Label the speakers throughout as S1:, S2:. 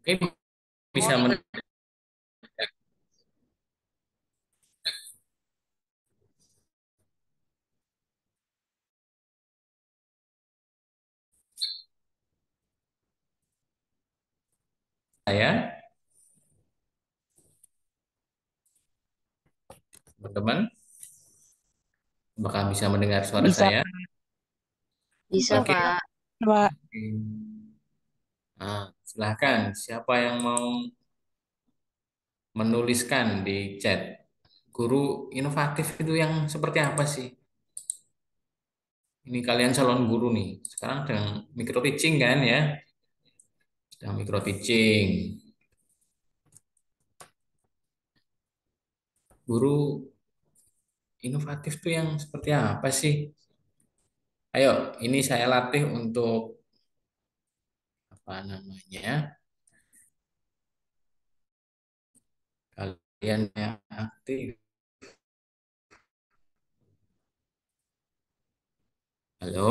S1: Ini bisa mendengar saya, teman-teman? Apakah bisa mendengar suara
S2: Bisa,
S1: saya?
S3: Bisa,
S1: Oke.
S3: Pak.
S2: Pak.
S1: Nah, silahkan. Siapa yang mau menuliskan di chat? Guru inovatif itu yang seperti apa sih? Ini kalian calon guru nih. Sekarang sedang micro teaching kan ya? Sedang micro teaching. Guru inovatif tuh yang seperti apa sih? Ayo, ini saya latih untuk apa namanya? Kalian yang aktif. Halo,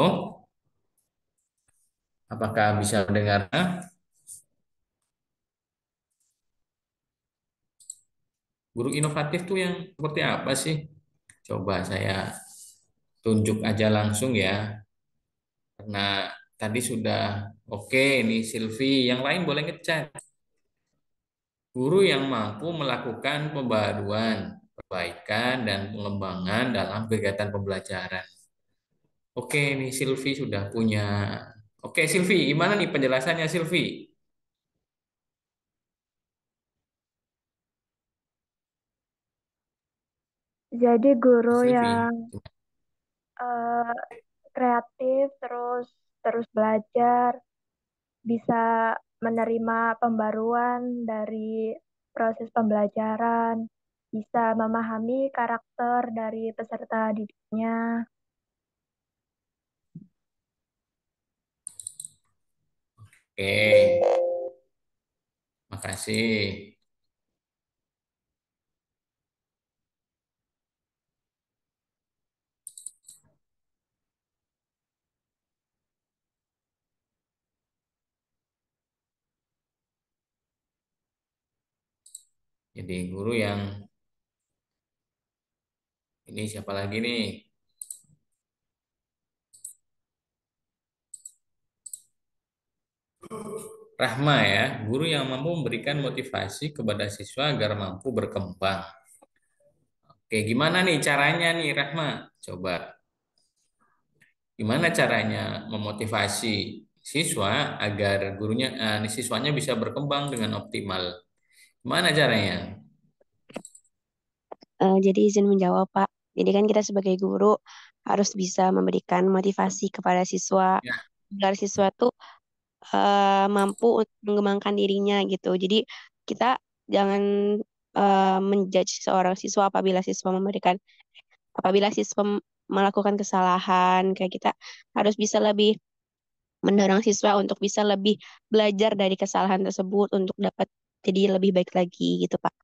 S1: apakah bisa mendengar? Guru inovatif tuh yang seperti apa sih? Coba saya tunjuk aja langsung ya. Karena tadi sudah oke nih Silvi, yang lain boleh ngechat. Guru yang mampu melakukan pembaruan, perbaikan, dan pengembangan dalam kegiatan pembelajaran. Oke nih Silvi sudah punya. Oke Silvi, gimana nih penjelasannya Silvi?
S3: Jadi guru
S1: Silvi,
S3: yang eh, kreatif, terus terus belajar, bisa menerima pembaruan dari proses pembelajaran, bisa memahami karakter dari peserta didiknya.
S1: oke, makasih. Jadi guru yang ini siapa lagi nih? Rahma ya, guru yang mampu memberikan motivasi kepada siswa agar mampu berkembang. Oke, gimana nih caranya nih Rahma? Coba, gimana caranya memotivasi siswa agar siswanya bisa berkembang dengan optimal? Gimana caranya?
S2: Jadi izin menjawab, Pak. Jadi kan kita sebagai guru harus bisa memberikan motivasi kepada siswa
S1: Ya,
S2: agar siswa tuh mampu untuk mengembangkan dirinya gitu. Jadi kita jangan menjudge seorang siswa apabila siswa melakukan kesalahan, kayak kita harus bisa lebih mendorong siswa untuk bisa lebih belajar dari kesalahan tersebut untuk dapat jadi lebih baik lagi gitu, Pak.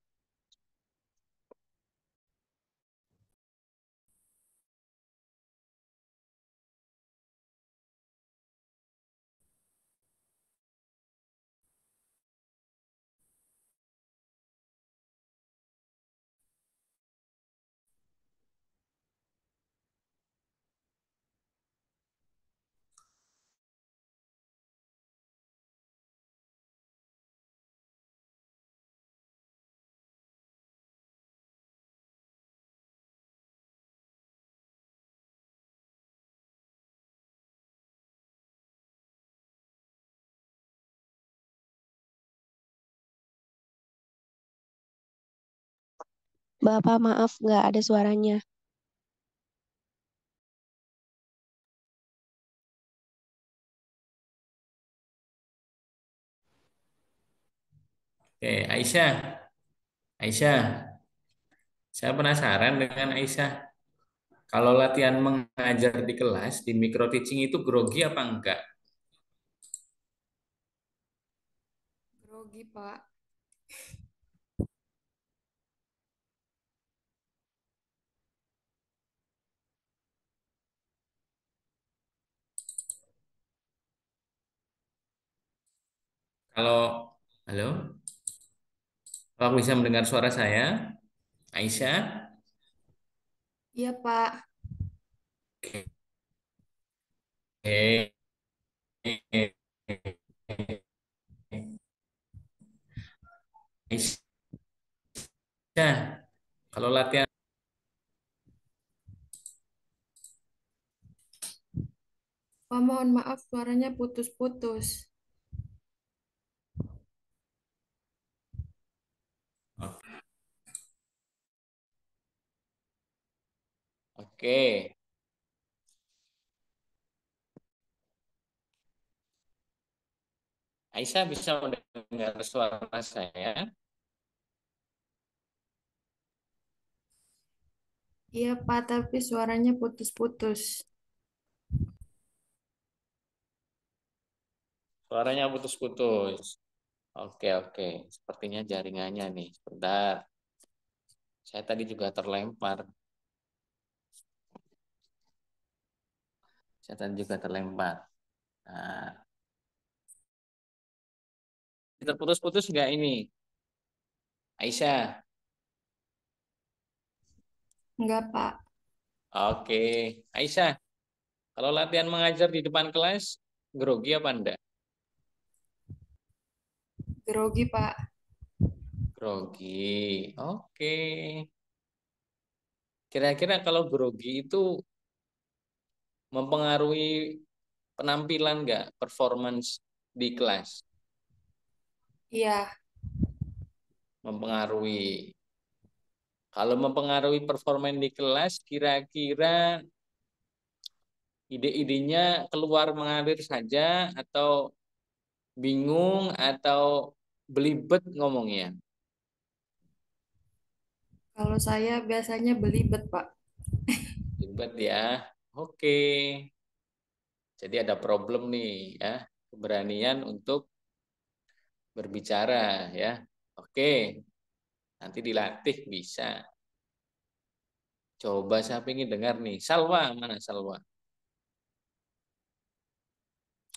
S2: Bapak maaf nggak ada suaranya.
S1: oke Aisyah, Aisyah, saya penasaran dengan Aisyah. Kalau latihan mengajar di kelas di micro teaching itu grogi apa enggak?
S4: Grogi, Pak.
S1: Kalau Halo? Apakah bisa mendengar suara saya? Aisyah?
S4: Iya, Pak.
S1: Oke. Aisyah, kalau latihan,
S4: Pak, mohon maaf suaranya putus-putus.
S1: oke. Aisyah bisa mendengar suara saya?
S4: Iya, Pak, tapi suaranya putus-putus.
S1: Suaranya putus-putus. Oke, oke. Sepertinya jaringannya nih. Sebentar. Saya tadi juga terlempar. Saya tadi juga terlempar. Nah, terputus-putus nggak ini? Aisyah.
S4: Enggak, Pak.
S1: Oke. Aisyah, kalau latihan mengajar di depan kelas, grogi apa enggak?
S4: Grogi, Pak.
S1: Grogi. Oke. Kira-kira kalau grogi itu mempengaruhi penampilan nggak, performance di kelas?
S4: Iya,
S1: Mempengaruhi. Kalau mempengaruhi performa di kelas, kira-kira ide-idenya keluar mengalir saja atau bingung atau belibet ngomongnya?
S4: kalau saya biasanya belibet, Pak.
S1: Belibet ya. Oke. Jadi ada problem nih ya. Keberanian untuk berbicara ya. Oke. Nanti dilatih bisa. Coba saya ingin dengar nih. Salwa, mana Salwa?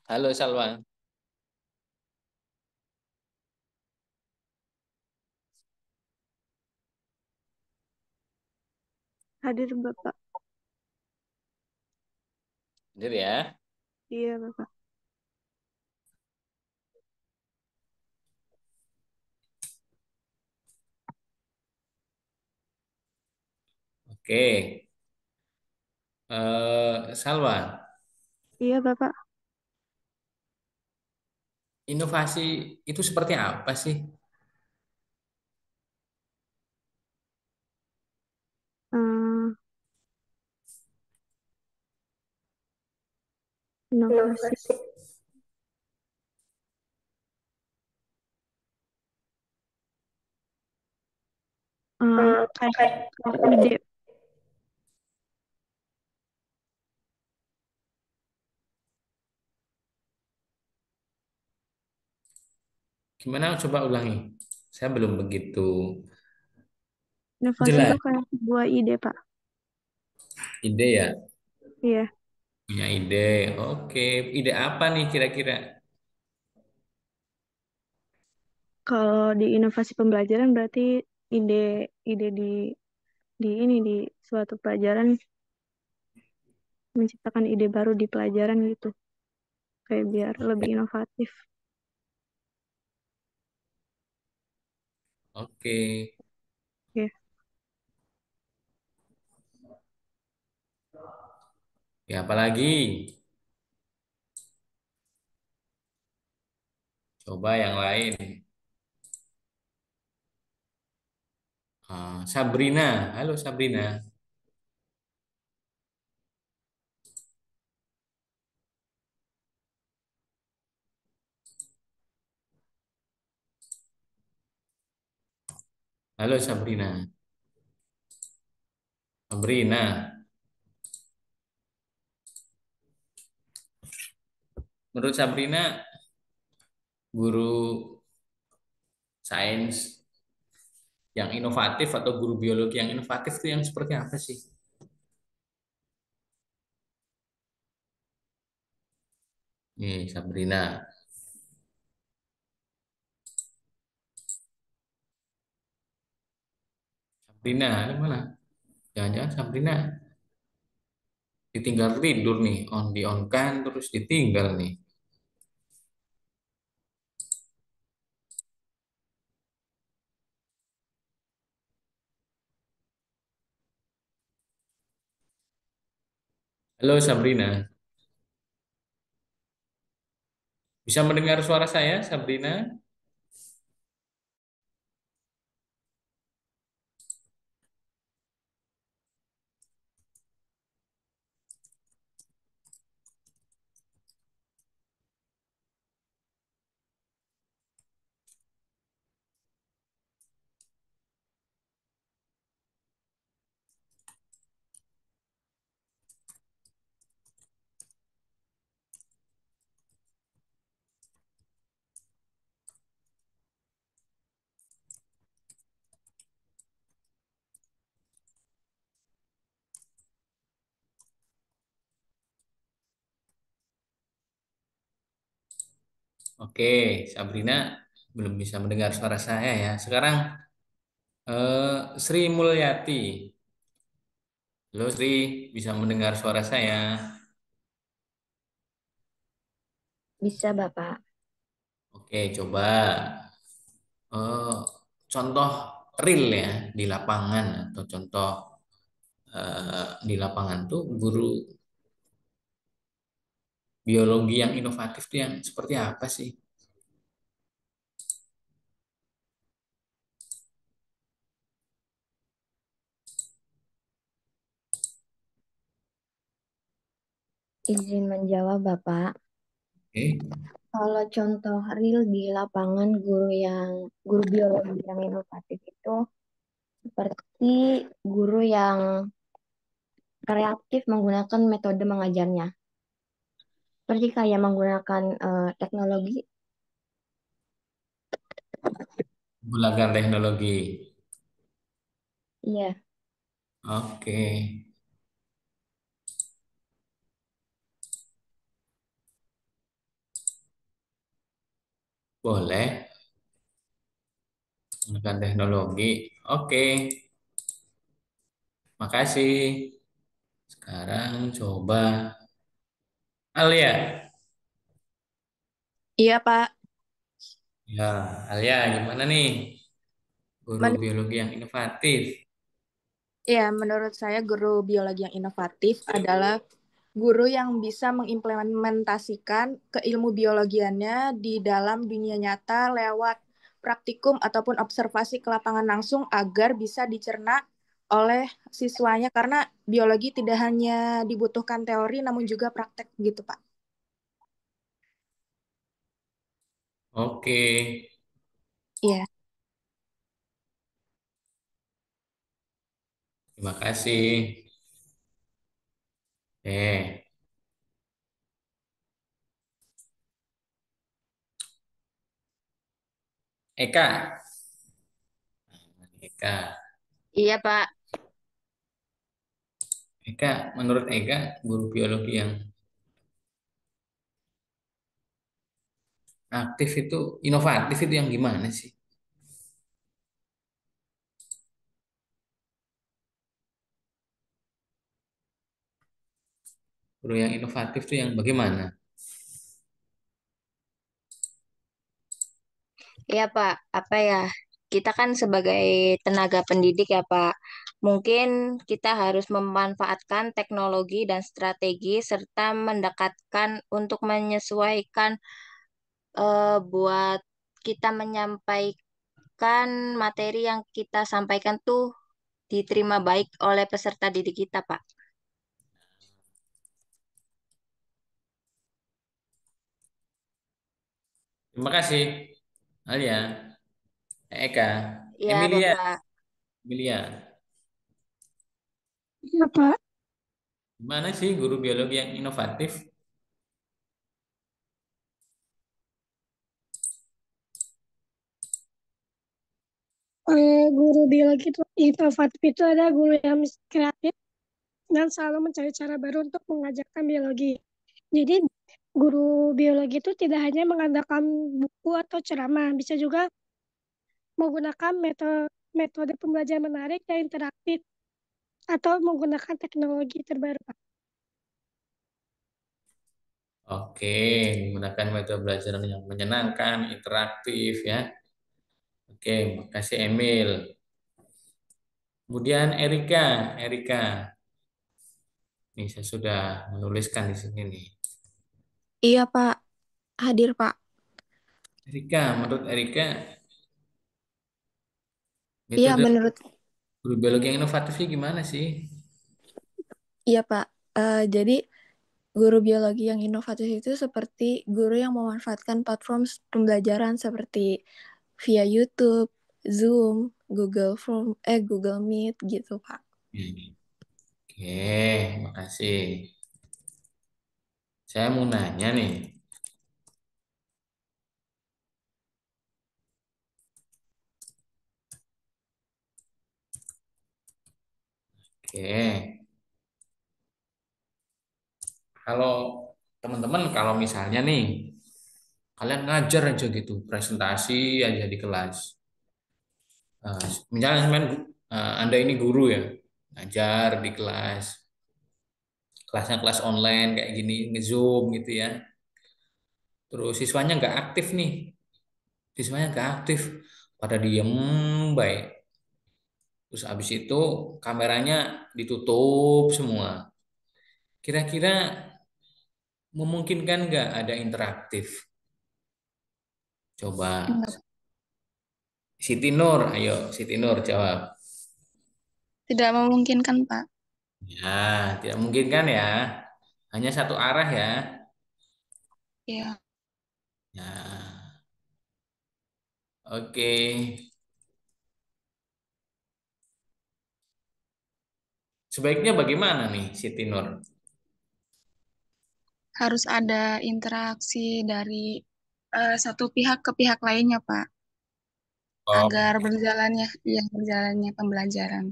S1: Halo Salwa.
S2: Hadir Bapak.
S1: Hadir ya.
S2: Iya Bapak.
S1: Oke. Salwa,
S2: Iya Bapak.
S1: inovasi itu seperti apa sih?
S2: Hmm, inovasi.
S3: Inovasi.
S2: Kayak
S3: Kayak
S2: ide.
S1: Gimana? Coba ulangi. Saya belum begitu
S2: Inovasi itu
S1: jelas.
S2: kayak sebuah ide Pak.
S1: Ide ya,
S2: Iya.
S1: punya ide. Oke, ide apa nih kira-kira?
S2: Kalau di inovasi pembelajaran berarti ide ide di ini di suatu pelajaran menciptakan ide baru di pelajaran gitu. Kayak biar lebih inovatif.
S1: Oke,
S2: Ya.
S1: ya apalagi? Coba yang lain. Sabrina, halo Sabrina. Halo Sabrina. Sabrina, menurut Sabrina, guru sains yang inovatif atau guru biologi yang inovatif itu yang seperti apa sih? Nih, Sabrina. Sabrina, di mana? Jangan-jangan Sabrina ditinggal tidur nih, di on kan terus ditinggal nih. Halo Sabrina, bisa mendengar suara saya, Sabrina? Oke, Sabrina belum bisa mendengar suara saya ya. Sekarang Sri Mulyati. Halo Sri, bisa mendengar suara saya?
S5: Bisa, Bapak.
S1: Oke, coba eh, contoh real ya di lapangan atau contoh di lapangan tuh guru biologi yang inovatif tuh yang seperti apa sih?
S5: Izin menjawab, Bapak.
S1: Oke,
S5: Kalau contoh real di lapangan guru biologi yang inovatif itu seperti guru yang kreatif menggunakan metode mengajarnya. Seperti kayak menggunakan teknologi.
S1: menggunakan teknologi.
S5: Iya,
S1: Oke, boleh menggunakan teknologi. Oke, makasih. Sekarang coba Alia.
S6: Iya, Pak.
S1: Ya, Alia gimana nih? Guru
S6: Men
S1: biologi yang inovatif.
S6: ya, menurut saya guru biologi yang inovatif adalah guru yang bisa mengimplementasikan keilmu biologiannya di dalam dunia nyata lewat praktikum ataupun observasi ke lapangan langsung agar bisa dicerna oleh siswanya karena biologi tidak hanya dibutuhkan teori namun juga praktek gitu, Pak.
S1: Oke,
S6: Iya.
S1: terima kasih. Eka. Eka.
S5: iya Pak.
S1: Eka, menurut Eka, guru biologi yang aktif itu, inovatif itu yang gimana sih? Guru yang inovatif itu yang bagaimana?
S5: Iya Pak, apa ya? Kita kan sebagai tenaga pendidik ya Pak, mungkin kita harus memanfaatkan teknologi dan strategi serta mendekatkan untuk menyesuaikan buat kita menyampaikan materi yang kita sampaikan tuh diterima baik oleh peserta didik kita Pak.
S1: Terima kasih, Alia. Eka.
S5: Iya
S1: Emilia.
S5: Bapak.
S1: Emilia.
S2: Iya, Pak.
S1: Gimana sih guru biologi yang inovatif?
S2: Guru biologi itu inovatif itu ada guru yang kreatif dan selalu mencari cara baru untuk mengajarkan biologi. Jadi guru biologi itu tidak hanya mengandalkan buku atau ceramah, bisa juga menggunakan metode
S7: metode pembelajaran menarik dan interaktif atau menggunakan teknologi terbaru, Pak?
S1: Oke, menggunakan metode pembelajaran yang menyenangkan, interaktif ya. Oke, makasih Emil. Kemudian Erika. Nih saya sudah menuliskan di sini nih.
S6: Iya, Pak. Hadir, Pak.
S1: Menurut Erika,
S6: Iya,
S1: metode
S6: menurut
S1: guru biologi yang inovatifnya gimana sih?
S6: iya, Pak. Jadi guru biologi yang inovatif itu seperti guru yang memanfaatkan platform pembelajaran seperti via YouTube, Zoom, Google Meet gitu, Pak.
S1: Oke, makasih. Saya mau nanya nih. Oke, kalau teman-teman kalau misalnya nih kalian ngajar aja gitu, presentasi aja di kelas. Misalnya Anda ini guru ya, ngajar di kelas, kelasnya kelas online kayak gini, nge-zoom gitu ya. Terus siswanya nggak aktif nih, pada diem baik. Terus habis itu kameranya ditutup semua. Kira-kira memungkinkan nggak ada interaktif? Coba
S4: Enggak,
S1: Siti Nur jawab.
S4: tidak memungkinkan, Pak.
S1: Ya, tidak mungkin kan ya? Hanya satu arah ya.
S4: Ya,
S1: Ya, oke. Sebaiknya bagaimana nih Siti Nur?
S4: harus ada interaksi dari satu pihak ke pihak lainnya, Pak,
S1: Oh,
S4: agar berjalannya pembelajaran.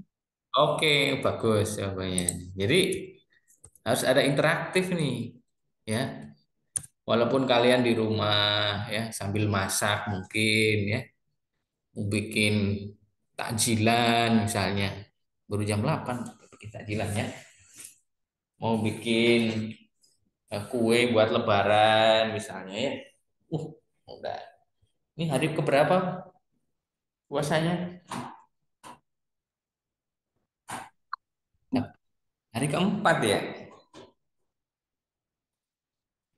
S1: oke, bagus jawabannya. Jadi harus ada interaktif nih, ya. Walaupun kalian di rumah ya sambil masak mungkin ya, mau bikin takjilan misalnya, baru jam 8 bikin takjilan ya. Mau bikin kue buat lebaran misalnya ya. Uh, udah. Ini hari keberapa puasanya? Nah, hari keempat ya.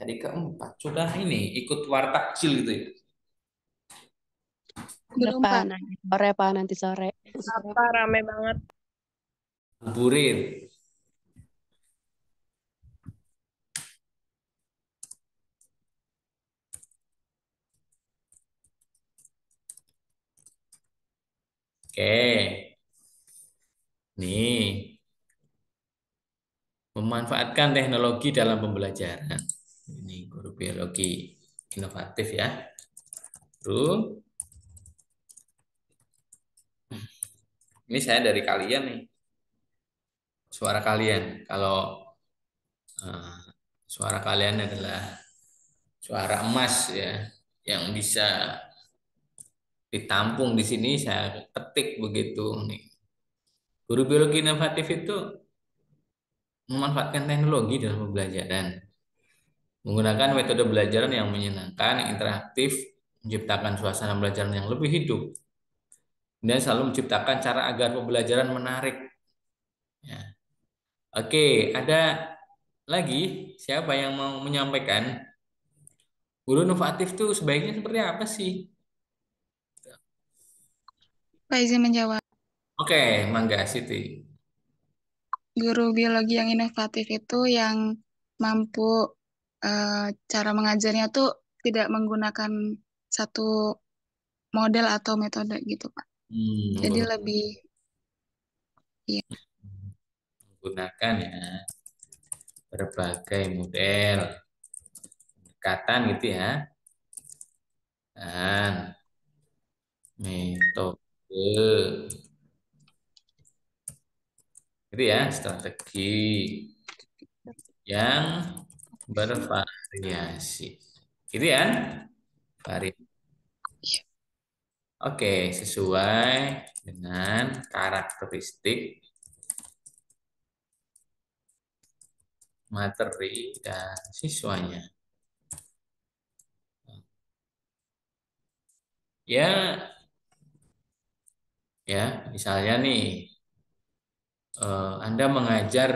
S1: Hari keempat sudah ini ikut wartakjil gitu ya.
S2: Udah,
S4: Belum,
S2: Pak,
S4: Pak.
S2: nanti sore, Pak, nanti sore.
S3: Apa rame banget?
S1: Buburit. Oke. Nih, memanfaatkan teknologi dalam pembelajaran. Ini guru biologi inovatif ya. Bro, ini saya dari kalian nih. Suara kalian. Kalau eh, suara kalian adalah suara emas ya, yang bisa ditampung di sini saya petik begitu nih. Guru biologi inovatif itu memanfaatkan teknologi dalam pembelajaran, menggunakan metode belajaran yang menyenangkan, interaktif, menciptakan suasana pembelajaran yang lebih hidup, dan selalu menciptakan cara agar pembelajaran menarik. Ya. Oke, ada lagi siapa yang mau menyampaikan guru inovatif itu sebaiknya seperti apa sih?
S4: Pak izin menjawab.
S1: Oke, Mangga Siti.
S4: Guru biologi yang inovatif itu yang mampu cara mengajarnya tuh tidak menggunakan satu model atau metode gitu, Pak. Jadi lebih, ya,
S1: Menggunakan ya berbagai model pendekatan gitu ya, dan metode gitu ya, strategi yang bervariasi gitu ya, variasi. Oke, sesuai dengan karakteristik materi dan siswanya. Ya, ya, misalnya nih, Anda mengajar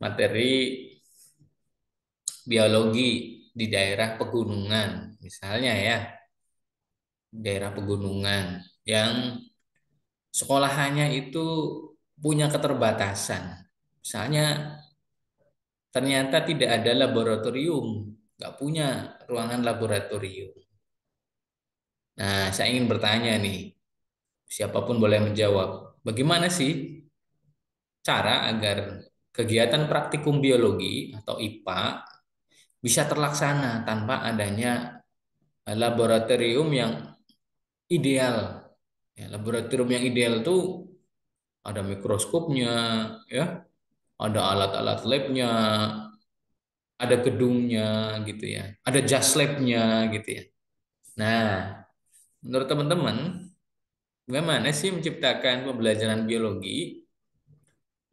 S1: materi biologi di daerah pegunungan, misalnya ya, daerah pegunungan yang sekolahannya itu punya keterbatasan. Misalnya ternyata tidak ada laboratorium, nggak punya ruangan laboratorium. Nah, saya ingin bertanya nih, siapapun boleh menjawab. Bagaimana sih cara agar kegiatan praktikum biologi atau IPA bisa terlaksana tanpa adanya laboratorium yang ideal? Ya, laboratorium yang ideal itu ada mikroskopnya, ya, ada alat-alat labnya, ada gedungnya, gitu ya, ada just labnya, gitu ya. Nah, menurut teman-teman, bagaimana sih menciptakan pembelajaran biologi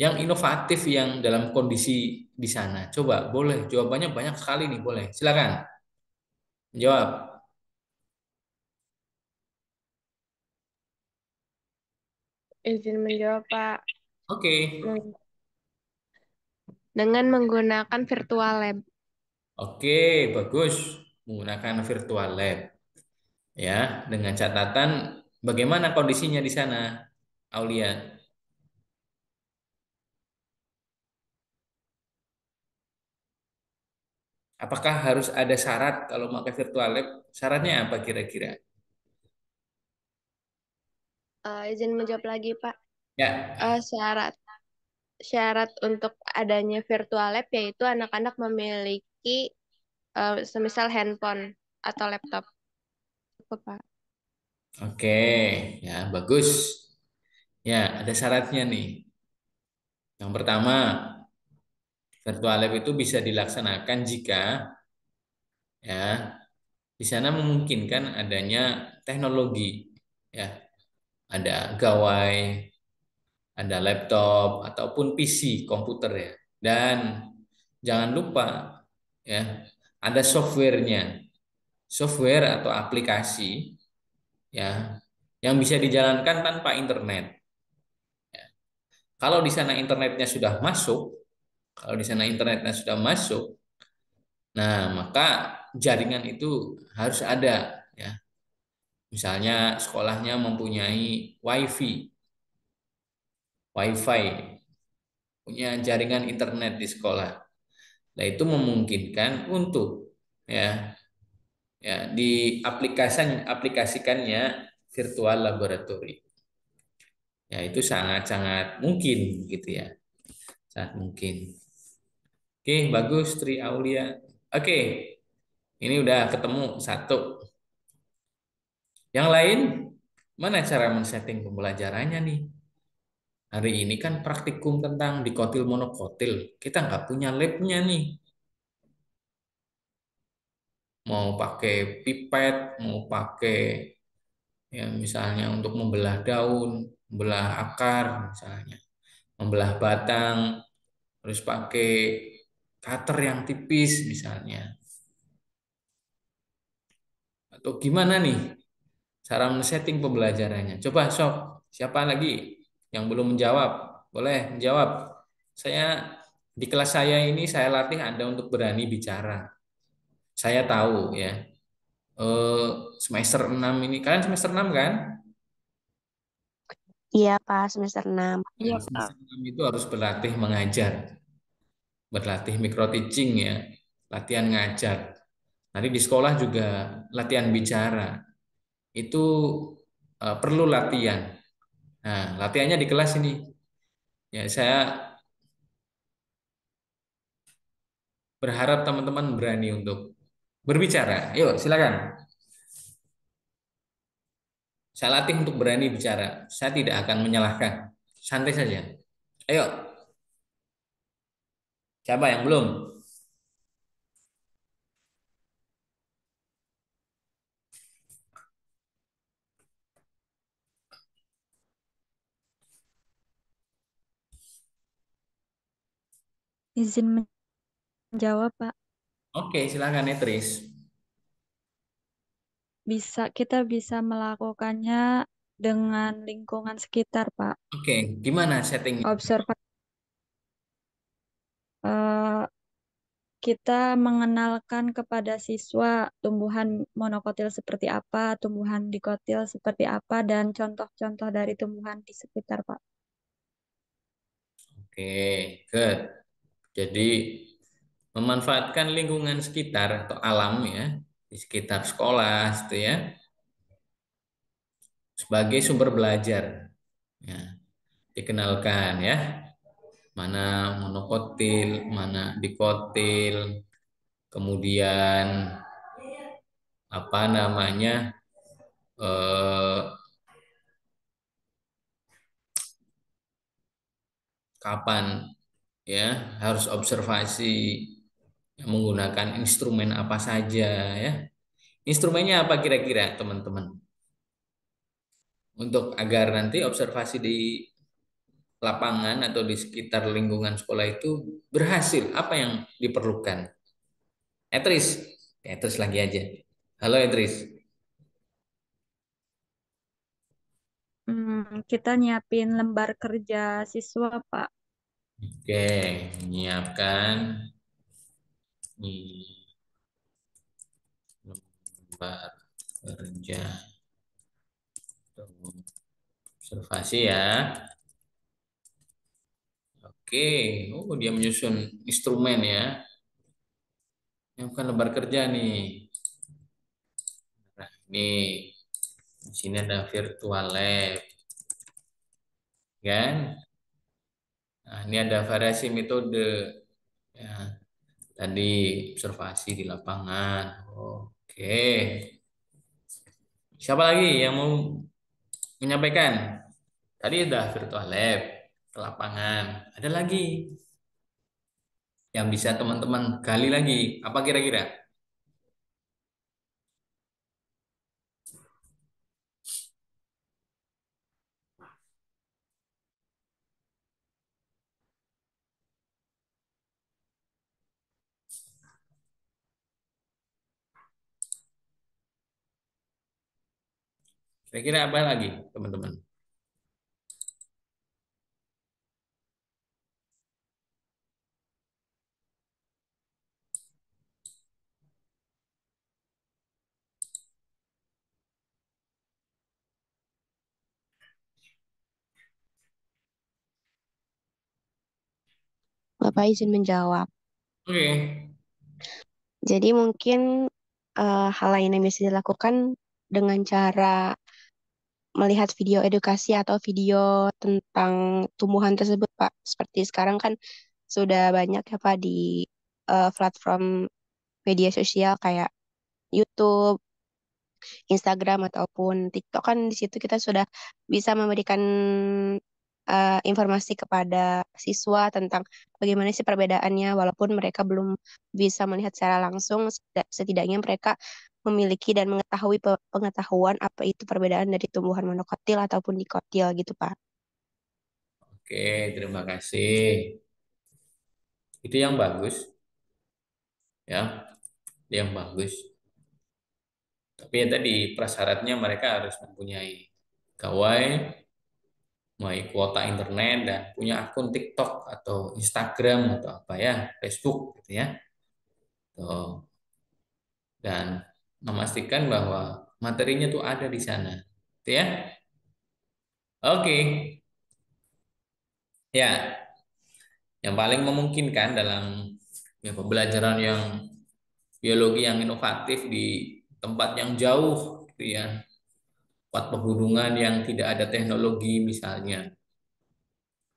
S1: yang inovatif yang dalam kondisi di sana? Coba, boleh. Jawabannya banyak sekali nih, boleh. Silakan jawab.
S3: Izin menjawab, Pak.
S1: Oke.
S3: Hmm. Dengan menggunakan virtual lab.
S1: Oke, bagus. Menggunakan virtual lab. Ya, dengan catatan bagaimana kondisinya di sana, Aulia? Apakah harus ada syarat kalau pakai virtual lab? Syaratnya apa kira-kira?
S3: Izin menjawab lagi, Pak.
S1: Ya,
S3: Syarat syarat untuk adanya virtual lab yaitu anak-anak memiliki semisal handphone atau laptop. Cukup, Pak.
S1: oke. Ya, bagus. Ya, ada syaratnya nih. Yang pertama, virtual lab itu bisa dilaksanakan jika ya di sana memungkinkan adanya teknologi, ya, ada gawai, ada laptop ataupun PC komputer ya. Dan jangan lupa ya, ada softwarenya, software atau aplikasi ya yang bisa dijalankan tanpa internet. Kalau di sana internetnya sudah masuk, kalau di sana internetnya sudah masuk, nah maka jaringan itu harus ada ya. Misalnya sekolahnya mempunyai wifi, punya jaringan internet di sekolah. Nah, itu memungkinkan untuk ya aplikasikannya virtual laboratory. Ya, itu sangat-sangat mungkin gitu ya. Sangat mungkin. Oke, bagus Tri Aulia. Oke, ini udah ketemu satu. Yang lain, mana cara men-setting pembelajarannya nih? Hari ini kan praktikum tentang dikotil monokotil. Kita nggak punya labnya nih. Mau pakai pipet, mau pakai ya misalnya untuk membelah daun, membelah akar misalnya, membelah batang, harus pakai cutter yang tipis misalnya. Atau gimana nih cara men-setting pembelajarannya? Coba sob, siapa lagi yang belum menjawab? Boleh menjawab. Saya di kelas saya ini saya latih Anda untuk berani bicara. Saya tahu ya. eh, Semester 6 ini, kalian semester 6 kan?
S2: Iya, Pak, semester 6.
S4: Iya,
S1: Nah,
S4: Pak.
S1: semester 6 itu harus berlatih mengajar, berlatih micro teaching ya, latihan ngajar. Nanti di sekolah juga latihan bicara. Itu perlu latihan. Nah, latihannya di kelas ini. Ya, saya berharap teman-teman berani untuk berbicara. Yuk, silakan. Saya latih untuk berani bicara. Saya tidak akan menyalahkan. Santai saja. Ayo, siapa yang belum?
S8: Izin menjawab, Pak.
S1: Oke, silakan Netris.
S8: Kita bisa melakukannya dengan lingkungan sekitar, Pak.
S1: Oke, gimana settingnya?
S8: Observasi kita mengenalkan kepada siswa tumbuhan monokotil seperti apa, tumbuhan dikotil seperti apa, dan contoh-contoh dari tumbuhan di sekitar, Pak.
S1: Oke, good. Jadi memanfaatkan lingkungan sekitar atau alam ya di sekitar sekolah itu ya sebagai sumber belajar. Ya, dikenalkan ya mana monokotil, mana dikotil, kemudian apa namanya eh, kapan ya harus observasi menggunakan instrumen apa saja ya. Instrumennya apa kira-kira teman-teman? Untuk agar nanti observasi di lapangan atau di sekitar lingkungan sekolah itu berhasil, apa yang diperlukan? Etris, Etris lagi aja. Halo Etris.
S8: Kita nyiapin lembar kerja siswa, Pak.
S1: Oke, menyiapkan nih, lembar kerja observasi ya. Oke, oh dia menyusun instrumen ya. Yang bukan lembar kerja nih. Nah, ini di sini ada virtual lab, kan? Nah, ini ada variasi metode ya. Tadi observasi di lapangan. Oke. Siapa lagi yang mau menyampaikan? Tadi udah virtual lab, ke lapangan. Ada lagi yang bisa teman-teman gali lagi. Apa kira-kira? Kira-kira apa lagi, teman-teman?
S2: Bapak izin menjawab.
S1: Oke.
S2: Jadi mungkin hal lain yang bisa dilakukan dengan cara melihat video edukasi atau video tentang tumbuhan tersebut, Pak. Seperti sekarang kan sudah banyak ya, Pak, di platform media sosial kayak YouTube, Instagram ataupun TikTok kan di situ kita sudah bisa memberikan informasi kepada siswa tentang bagaimana sih perbedaannya walaupun mereka belum bisa melihat secara langsung setidaknya mereka memiliki dan mengetahui pengetahuan apa itu perbedaan dari tumbuhan monokotil ataupun dikotil gitu Pak.
S1: Oke, terima kasih. Itu yang bagus, ya. Itu yang bagus. Tapi ya tadi prasyaratnya mereka harus mempunyai gawai, mempunyai kuota internet dan punya akun TikTok atau Instagram atau apa ya, Facebook gitu ya. Tuh. Dan memastikan bahwa materinya tuh ada di sana. Gitu ya. Oke. Ya, yang paling memungkinkan dalam ya, pembelajaran yang biologi yang inovatif di tempat yang jauh gitu ya. Tempat pegunungan yang tidak ada teknologi misalnya.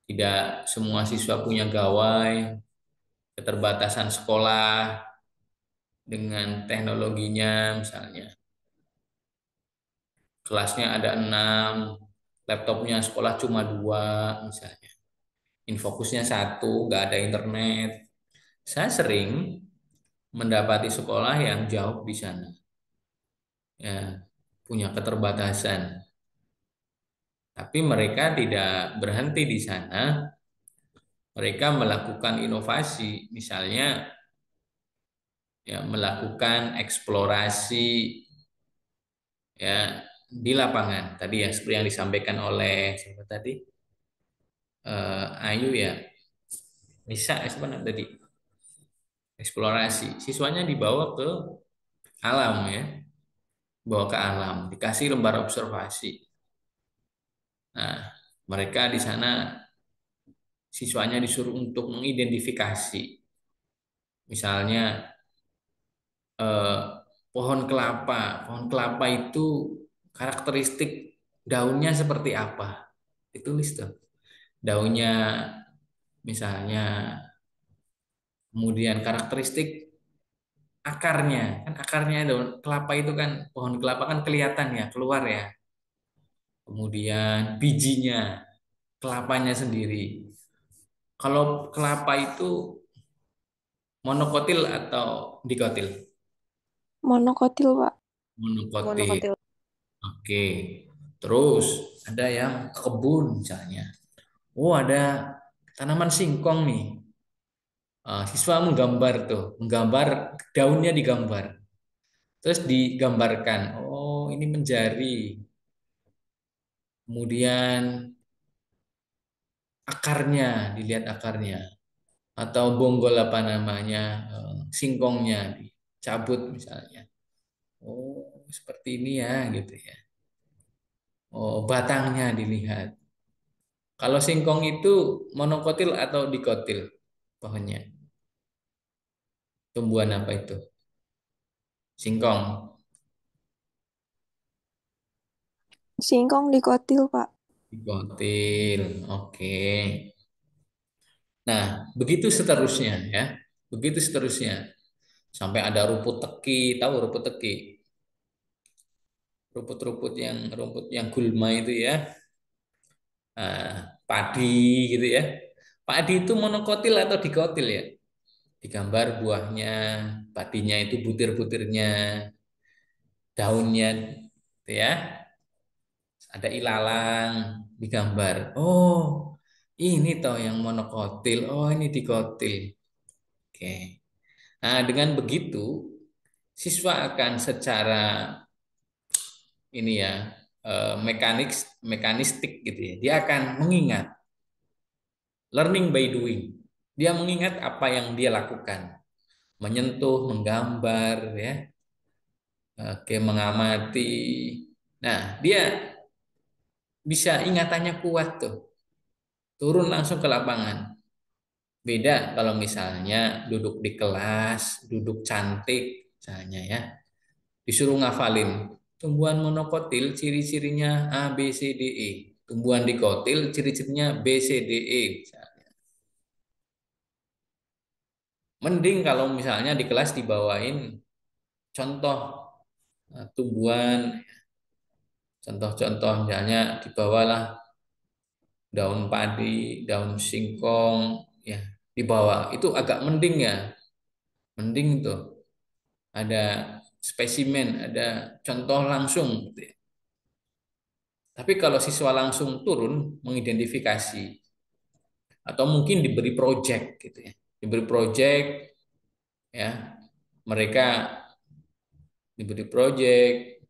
S1: Tidak semua siswa punya gawai, keterbatasan sekolah dengan teknologinya misalnya. Kelasnya ada 6, laptopnya sekolah cuma 2 misalnya. Infokusnya 1, nggak ada internet. Saya sering mendapati sekolah yang jauh di sana. Ya, punya keterbatasan. Tapi mereka tidak berhenti di sana. Mereka melakukan inovasi, misalnya ya melakukan eksplorasi ya di lapangan. Tadi yang seperti yang disampaikan oleh siapa tadi? Ayu ya. Bisa sebenarnya tadi eksplorasi. Siswanya dibawa ke alam ya, bawa ke alam, dikasih lembar observasi. Nah, mereka di sana siswanya disuruh untuk mengidentifikasi, misalnya eh, pohon kelapa. Pohon kelapa itu karakteristik daunnya seperti apa? Ditulis tuh. Daunnya misalnya, kemudian karakteristik akarnya. Kan akarnya daun kelapa itu kan, pohon kelapa kan kelihatan ya, keluar ya. Kemudian bijinya, kelapanya sendiri. Kalau kelapa itu monokotil atau dikotil?
S6: Monokotil, Pak.
S1: Monokotil.
S5: Monokotil.
S1: Oke. Terus ada yang kebun misalnya. Oh, ada tanaman singkong nih. Siswa menggambar tuh, menggambar daunnya digambar. Terus digambarkan, oh ini menjari. Kemudian akarnya, dilihat akarnya. Atau bonggol apa namanya, singkongnya dicabut misalnya. Oh, seperti ini ya gitu ya. Oh, batangnya dilihat. Kalau singkong itu monokotil atau dikotil pohonnya? Tumbuhan apa itu? Singkong.
S6: Singkong dikotil, Pak.
S1: Dikotil. Oke. Nah, begitu seterusnya ya. Begitu seterusnya. Sampai ada rumput teki, tahu rumput teki? Rumput yang gulma itu ya. Padi gitu ya. Padi itu monokotil atau dikotil ya? Digambar buahnya, padinya itu butir-butirnya, daunnya gitu ya. Ada ilalang digambar. Oh, ini toh yang monokotil. Oh, ini dikotil. Oke. Nah, dengan begitu siswa akan secara ini ya, mekanik mekanistik gitu ya. Dia akan mengingat, learning by doing. Dia mengingat apa yang dia lakukan, menyentuh, menggambar ya, oke, mengamati. Nah, dia bisa ingatannya kuat tuh, turun langsung ke lapangan. Beda kalau misalnya duduk di kelas, duduk cantik misalnya ya, disuruh ngafalin tumbuhan monokotil ciri-cirinya A B C D E. Tumbuhan dikotil ciri-cirinya B C D E misalnya. Mending kalau misalnya di kelas dibawain contoh tumbuhan, contoh-contoh misalnya dibawalah daun padi, daun singkong ya, dibawa. Itu agak mending ya. Mending tuh ada spesimen, ada contoh langsung gitu ya. Tapi kalau siswa langsung turun mengidentifikasi atau mungkin diberi project gitu ya. Diberi project ya. Mereka diberi project,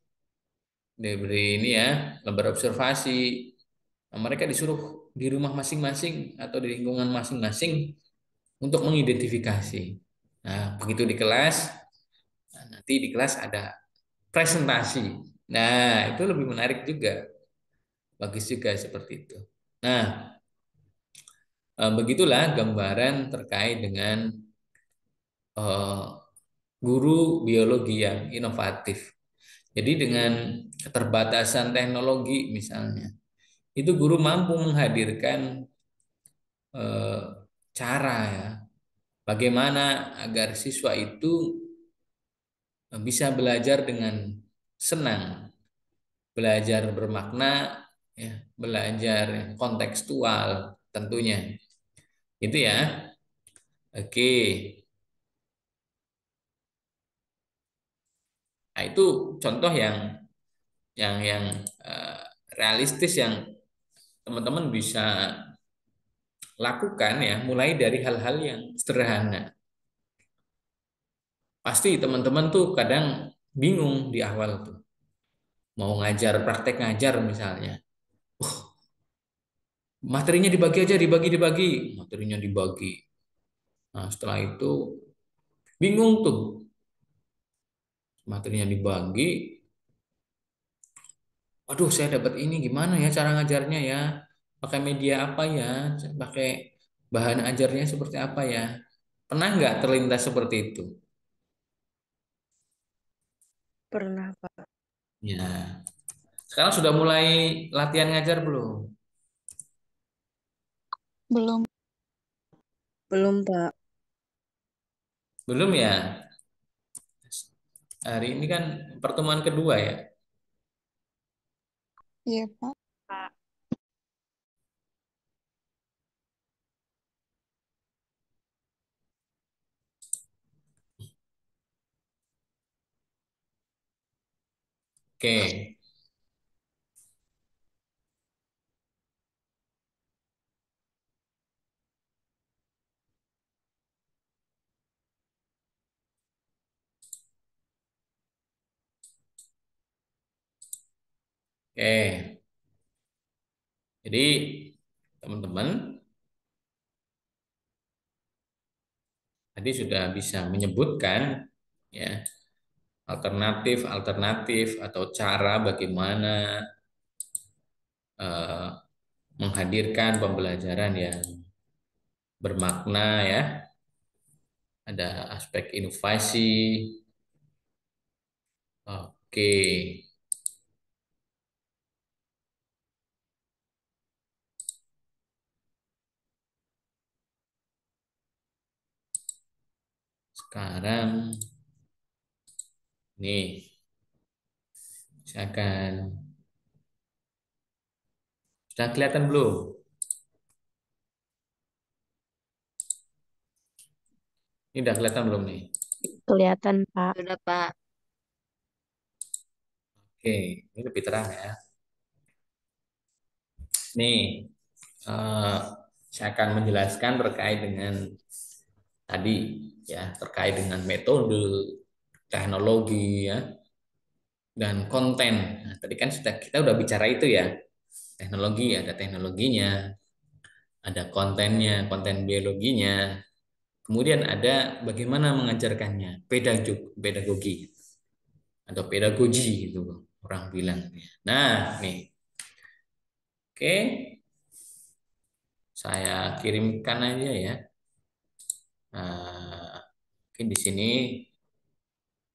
S1: diberi ini ya, lembar observasi. Nah, mereka disuruh di rumah masing-masing atau di lingkungan masing-masing untuk mengidentifikasi. Nah, begitu di kelas, nah, nanti di kelas ada presentasi. Nah, itu lebih menarik juga. Bagus juga seperti itu. Nah, begitulah gambaran terkait dengan eh, guru biologi yang inovatif. Jadi dengan keterbatasan teknologi misalnya, itu guru mampu menghadirkan eh, cara ya, bagaimana agar siswa itu bisa belajar dengan senang, belajar bermakna, ya, belajar kontekstual tentunya. Itu ya. Oke. Nah, itu contoh yang realistis yang teman-teman bisa lakukan ya, mulai dari hal-hal yang sederhana. Pasti teman-teman tuh kadang bingung di awal tuh. Mau ngajar, praktek ngajar misalnya. Materinya dibagi aja, dibagi. Materinya dibagi. Nah, setelah itu bingung tuh. Materinya dibagi. Aduh, saya dapat ini gimana ya cara ngajarnya ya? Pakai media apa ya? Pakai bahan ajarnya seperti apa ya? Pernah nggak terlintas seperti itu?
S8: Pernah, Pak.
S1: Ya. Sekarang sudah mulai latihan ngajar belum?
S4: Belum.
S8: Belum, Pak.
S1: Belum ya? Hari ini kan pertemuan kedua ya.
S4: Iya, Pak.
S3: Pak.
S1: Oke. Oke. Jadi teman-teman tadi sudah bisa menyebutkan ya alternatif atau cara bagaimana eh, menghadirkan pembelajaran yang bermakna ya. Ada aspek inovasi. Oke. Sekarang nih saya akan sudah kelihatan belum? Ini udah kelihatan belum nih?
S2: Kelihatan, Pak.
S5: Sudah, Pak.
S1: Oke, ini lebih terang ya. Nih, eh, saya akan menjelaskan terkait dengan tadi ya, terkait dengan metode, teknologi ya, dan konten. Nah, tadi kan sudah kita udah bicara itu ya. Teknologi ada teknologinya, ada kontennya, konten biologinya. Kemudian ada bagaimana mengajarkannya, pedagogi atau pedagogi gitu orang bilang. Nah, nih. Oke, saya kirimkan aja ya. Nah, mungkin di sini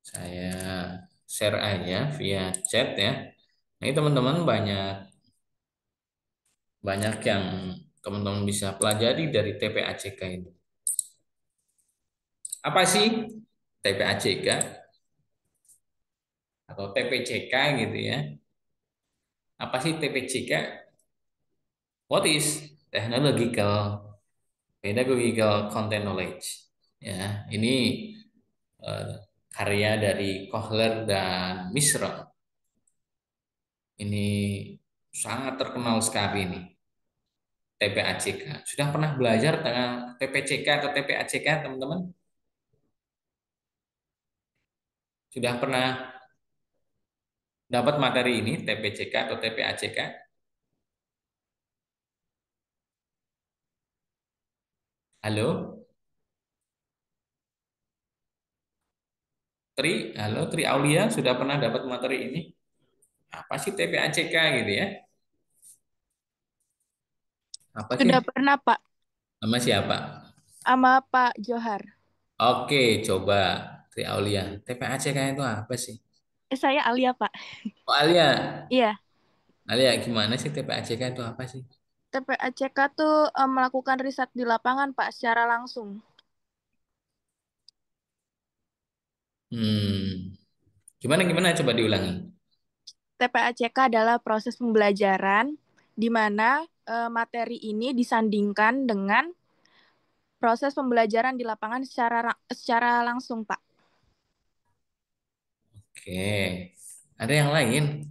S1: saya share aja via chat ya. Nah, ini teman-teman banyak banyak yang teman-teman bisa pelajari dari TPACK itu. Apa sih TPACK atau TPCK gitu ya? Apa sih TPCK? What is pedagogical content knowledge? Ya, ini eh, karya dari Kohler dan Mishra. Ini sangat terkenal sekali ini. TPACK. Sudah pernah belajar tentang TPCK atau TPACK, teman-teman? Sudah pernah dapat materi ini, TPCK atau TPACK? Halo, halo Tri Aulia, sudah pernah dapat materi ini? Apa sih TPACK gitu ya? Apa sih?
S6: Sudah pernah, Pak,
S1: Nama siapa?
S6: sama Pak Johar.
S1: Oke, coba Tri Aulia. TPACK itu apa sih?
S6: Saya Alia, Pak.
S1: Oh, Alia.
S6: Iya,
S1: Alia, gimana sih TPACK itu apa sih?
S6: TPACK tuh melakukan riset di lapangan, Pak, secara langsung.
S1: Hmm, gimana gimana? Coba diulangi.
S6: TPACK adalah proses pembelajaran di mana materi ini disandingkan dengan proses pembelajaran di lapangan secara langsung, Pak.
S1: Oke, ada yang lain?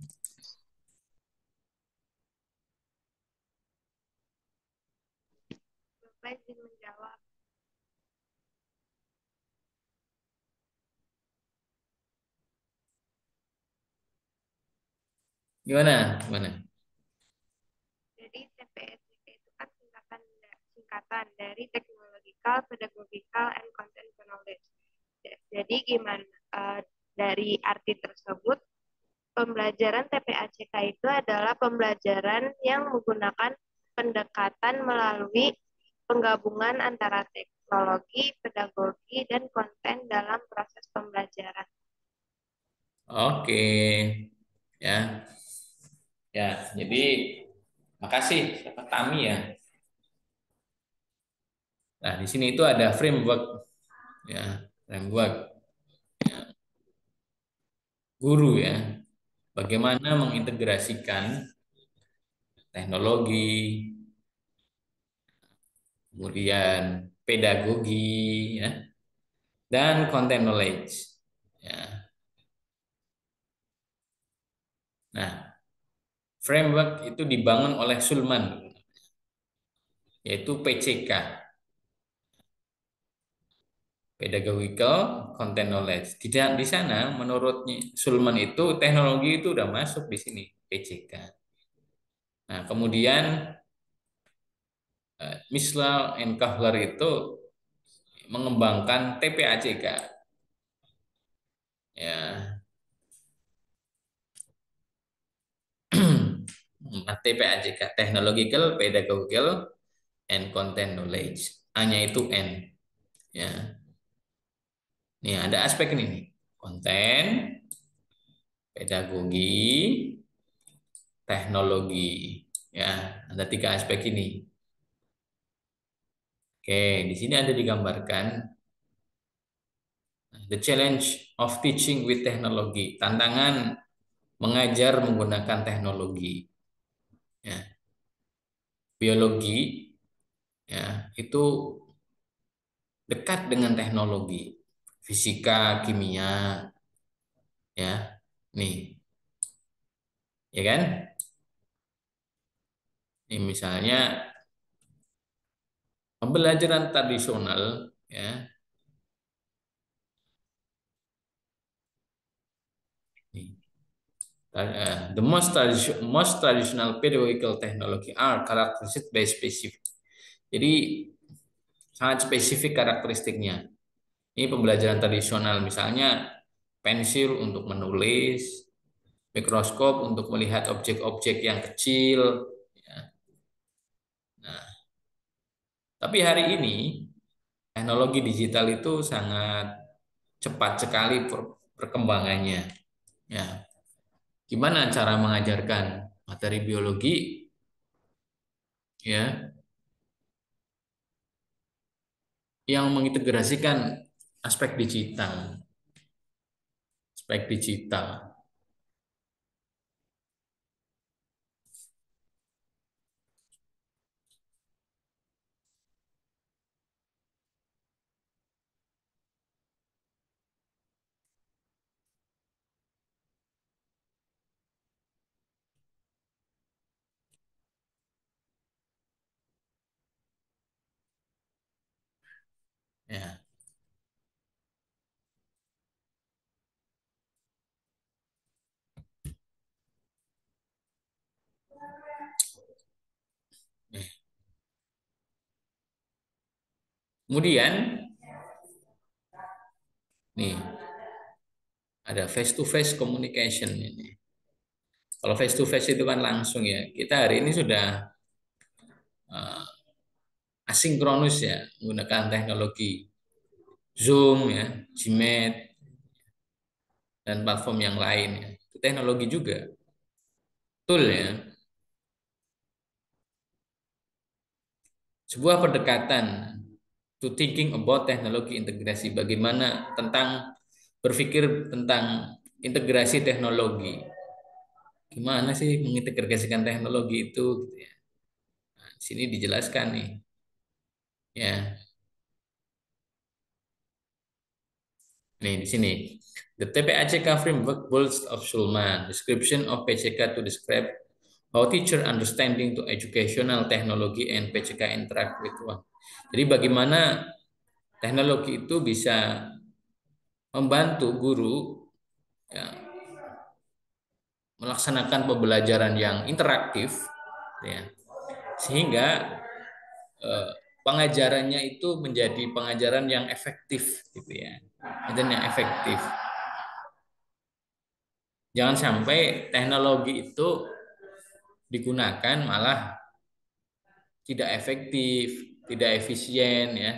S1: Gimana? Gimana?
S3: Jadi TPSDK itu kan singkatan dari Technological, Pedagogical, and Content Knowledge. Jadi gimana dari arti tersebut, pembelajaran TPACK itu adalah pembelajaran yang menggunakan pendekatan melalui penggabungan antara teknologi, pedagogi, dan konten dalam proses pembelajaran.
S1: Oke. Ya. Ya, jadi makasih siapa Tami ya. Nah, di sini itu ada framework ya, framework guru ya. Bagaimana mengintegrasikan teknologi, kemudian pedagogi ya, dan content knowledge. Ya. Nah, framework itu dibangun oleh Sulman yaitu PCK, Pedagogical Content Knowledge. Di sana menurut Sulman itu teknologi itu udah masuk di sini PCK. Nah, kemudian Mislau and Kahler itu mengembangkan TPACK. Ya. TPACK, Technological, Pedagogical, and Content Knowledge. A-nya itu N. Ya. Nih ada aspek ini nih. Konten, pedagogi, teknologi. Ya, ada 3 aspek ini. Oke, di sini ada digambarkan the challenge of teaching with technology, tantangan mengajar menggunakan teknologi. Ya, biologi ya itu dekat dengan teknologi, fisika, kimia, ya, nih, ya kan? Ini misalnya pembelajaran tradisional, ya, nih. The most traditional pedagogical technology are characteristic by specific. Jadi sangat spesifik karakteristiknya. Ini pembelajaran tradisional, misalnya pensil untuk menulis, mikroskop untuk melihat objek-objek yang kecil. Ya. Nah, tapi hari ini teknologi digital itu sangat cepat sekali perkembangannya. Ya, gimana cara mengajarkan materi biologi ya yang mengintegrasikan aspek digital, aspek digital. Ya. Kemudian nih ada face to face communication ini. Kalau face to face itu kan langsung ya. Kita hari ini sudah uh, asinkronus ya menggunakan teknologi Zoom ya, Gmeet dan platform yang lain ya. Itu teknologi juga. Tool ya. Sebuah pendekatan to thinking about teknologi integrasi. Bagaimana tentang berpikir tentang integrasi teknologi. Gimana sih mengintegrasikan teknologi itu gitu ya. Nah, di sini dijelaskan nih. Ya. Nih di sini. The TPACK framework builds of Schulman. Description of PCK to describe how teacher understanding to educational technology and PCK interact with one. Jadi bagaimana teknologi itu bisa membantu guru ya, melaksanakan pembelajaran yang interaktif, ya, sehingga pengajarannya itu menjadi pengajaran yang efektif, gitu ya, dan yang efektif. Jangan sampai teknologi itu digunakan malah tidak efektif, tidak efisien, ya.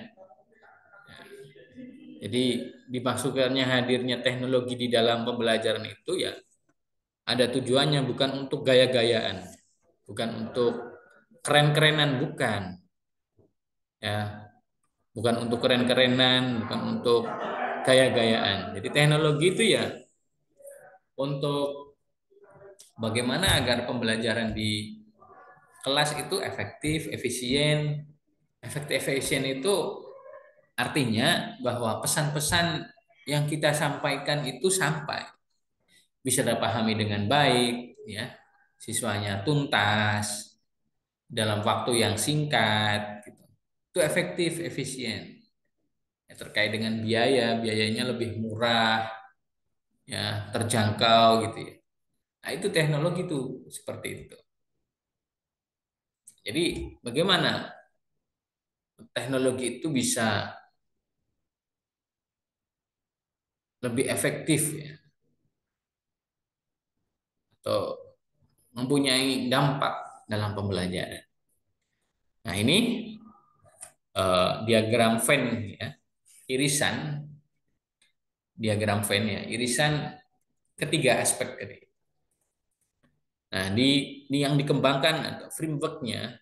S1: Jadi dimasukkannya hadirnya teknologi di dalam pembelajaran itu ya ada tujuannya, bukan untuk gaya-gayaan, bukan untuk keren-kerenan, bukan, ya, bukan untuk keren-kerenan, bukan untuk gaya-gayaan. Jadi teknologi itu ya untuk bagaimana agar pembelajaran di kelas itu efektif, efisien. Efektif, efisien itu artinya bahwa pesan-pesan yang kita sampaikan itu sampai, bisa dipahami dengan baik, ya, siswanya tuntas dalam waktu yang singkat, gitu. Itu efektif, efisien. Ya, terkait dengan biaya, biayanya lebih murah, ya, terjangkau, gitu ya. Nah, itu teknologi itu seperti itu. Jadi bagaimana teknologi itu bisa lebih efektif, ya, atau mempunyai dampak dalam pembelajaran. Nah, ini diagram Venn, ya, irisan, diagram Venn, ya, irisan ketiga aspek tadi. Nah, di yang dikembangkan atau frameworknya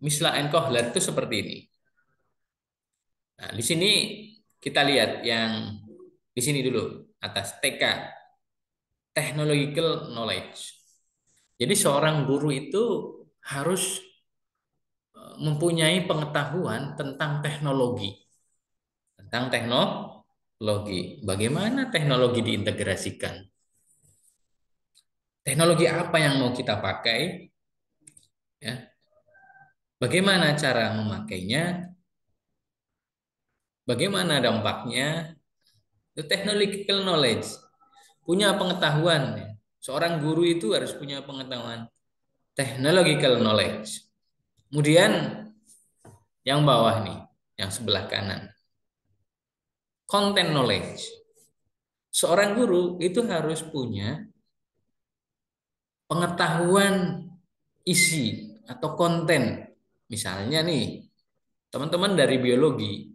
S1: Misla and Kohler itu seperti ini. Nah, di sini kita lihat yang di sini dulu, atas TK, technological knowledge. Jadi seorang guru itu harus mempunyai pengetahuan tentang teknologi. Tentang teknologi. Bagaimana teknologi diintegrasikan? Teknologi apa yang mau kita pakai? Ya. Bagaimana cara memakainya? Bagaimana dampaknya? The technological knowledge. Punya pengetahuan. Ya. Seorang guru itu harus punya pengetahuan technological knowledge. Kemudian yang bawah nih, yang sebelah kanan, content knowledge. Seorang guru itu harus punya pengetahuan isi atau konten. Misalnya nih, teman-teman dari biologi,